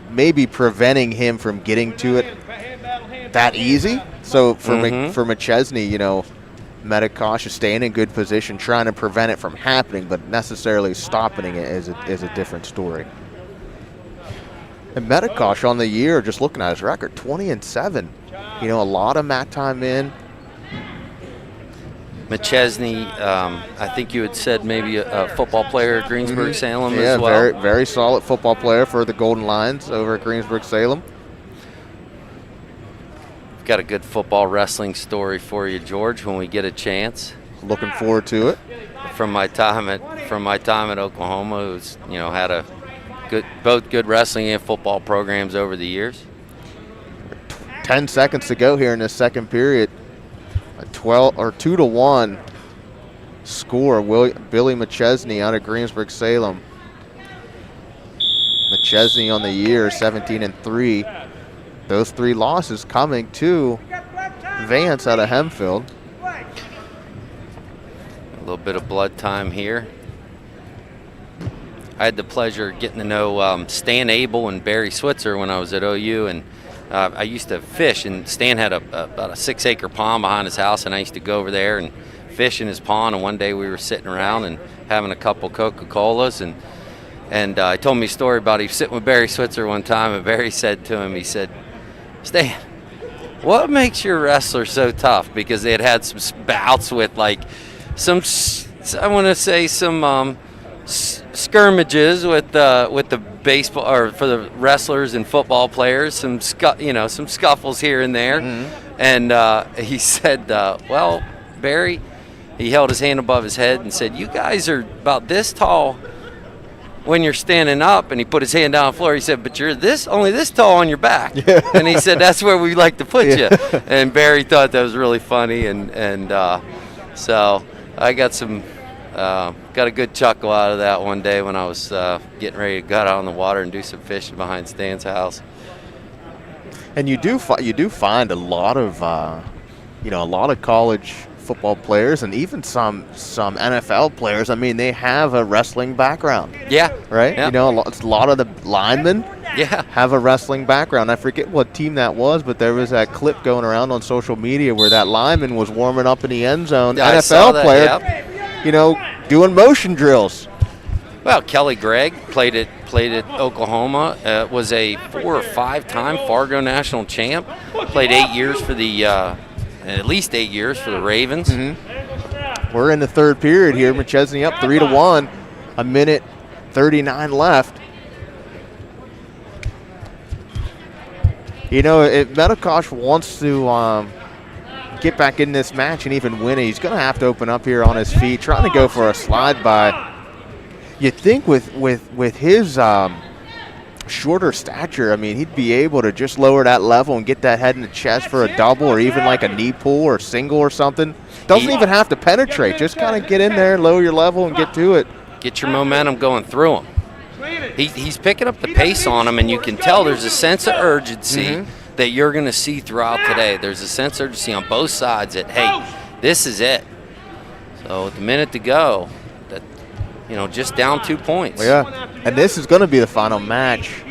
maybe preventing him from getting to it that easy. So for McChesney, Medicosh is staying in good position, trying to prevent it from happening, but necessarily stopping it is a different story. And Medicosh on the year, just looking at his record, 20-7. A lot of mat time in. McChesney, I think you had said maybe a football player at Greensburg-Salem as well. Yeah, very, very solid football player for the Golden Lions over at Greensburg-Salem. Got a good football wrestling story for you, George, when we get a chance. Looking forward to it. From my time at Oklahoma, who's had both good wrestling and football programs over the years. 10 seconds to go here in this second period. A 2-1 score. Billy McChesney out of Greensburg-Salem. McChesney on the year, 17-3. Those 3 losses coming to Vance out of Hempfield. A little bit of blood time here. I had the pleasure of getting to know Stan Abel and Barry Switzer when I was at OU, and I used to fish, and Stan had about a 6-acre pond behind his house, and I used to go over there and fish in his pond. And one day we were sitting around and having a couple Coca-Colas, and he told me a story about he was sitting with Barry Switzer one time, and Barry said to him, he said, "Stan, what makes your wrestler so tough?" Because they had some bouts with like some skirmages with the baseball, or for the wrestlers and football players, some scuffles here and there. And he said, "Well, Barry," he held his hand above his head and said, "You guys are about this tall when you're standing up," and he put his hand down on the floor. He said, "But you're only this tall on your back." Yeah. And he said, "That's where we like to put you." And Barry thought that was really funny, and so I got a good chuckle out of that one day when I was getting ready to get out on the water and do some fishing behind Stan's house. And you do find a lot of college football players, and even some NFL players. I mean, they have a wrestling background. Yeah. Right? Yeah. A lot of the linemen Yeah. have a wrestling background. I forget what team that was, but there was that clip going around on social media where that lineman was warming up in the end zone. I NFL saw that, player, yep. Doing motion drills. Well, Kelly Gregg played at Oklahoma. Was a 4 or 5-time Fargo national champ. Played 8 years for at least 8 years for the Ravens. Mm-hmm. We're in the third period here. McChesney up 3-1. 1:39 left. If Metakosh wants to get back in this match and even win it, he's going to have to open up here on his feet, trying to go for a slide by. You'd think with his shorter stature, I mean, he'd be able to just lower that level and get that head in the chest for a double, or even like a knee pull or single or something. Doesn't even have to penetrate. Just kind of get in there, lower your level, and get to it. Get your momentum going through him. He's picking up the pace on him, and you can tell there's a sense of urgency that you're going to see throughout today. There's a sense of urgency on both sides that, hey, this is it. So with a minute to go, just down 2 points. Well, yeah, and this is going to be the final match,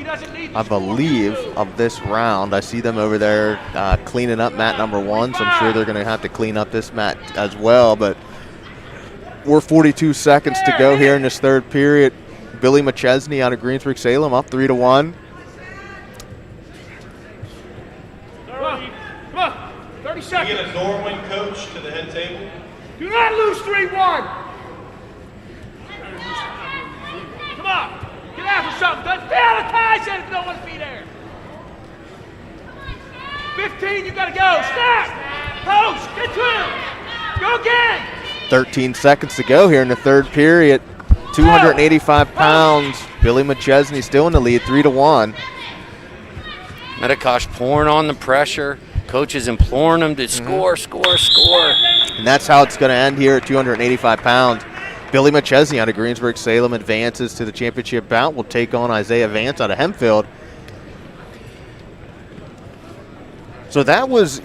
I believe, of this round. I see them over there cleaning up mat number 1, so I'm sure they're going to have to clean up this mat as well. But we're 42 seconds to go here in this third period. Billy McChesney out of Greensburg-Salem up 3-1. Come on, 30 seconds. We get a Norwin coach to the head table. Do not lose 3-1. Come on, get after something. Stay out of ties if no one's be there. 15, you gotta go. Snap. Post. Get to him. Go again. 13 seconds to go here in the third period. 285 pounds. Billy McChesney still in the lead, 3-1. Metakosh pouring on the pressure. Coach is imploring him to score. And that's how it's going to end here at 285 pounds. Billy McChesney out of Greensburg-Salem advances to the championship bout. Will take on Isaiah Vance out of Hempfield. So that was,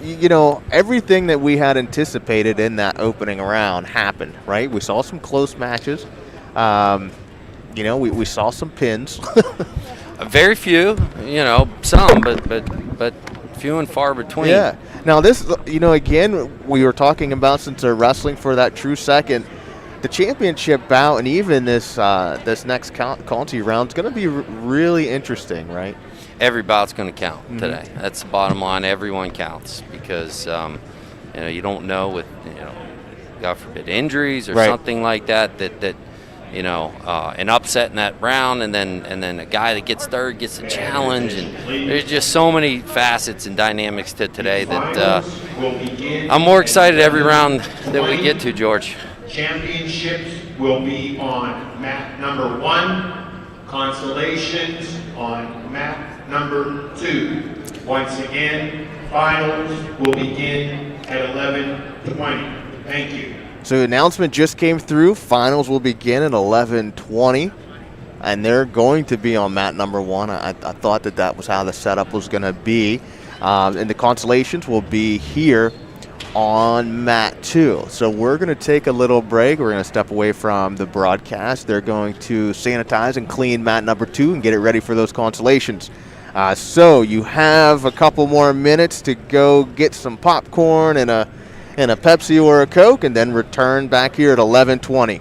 everything that we had anticipated in that opening round happened, right? We saw some close matches. We saw some pins. Very few, some, but few and far between. Yeah. Now this, again, we were talking about, since they're wrestling for that true second, the championship bout, and even this next county round is going to be really interesting, right? Every bout's going to count today. That's the bottom line. Everyone counts because you don't know with God forbid injuries or something like that an upset in that round, and then a guy that gets third gets a challenge, and there's just so many facets and dynamics to today that I'm more excited every round that we get to, George. Championships will be on mat number 1, consolations on mat number 2. Once again, finals will begin at 11:20. Thank you. So the announcement just came through. Finals will begin at 11:20, and they're going to be on mat number 1. I thought that was how the setup was going to be. And the consolations will be here on mat 2. So we're going to take a little break. We're going to step away from the broadcast. They're going to sanitize and clean mat number 2 and get it ready for those consolations. So you have a couple more minutes to go get some popcorn and a Pepsi or a Coke, and then return back here at 11:20.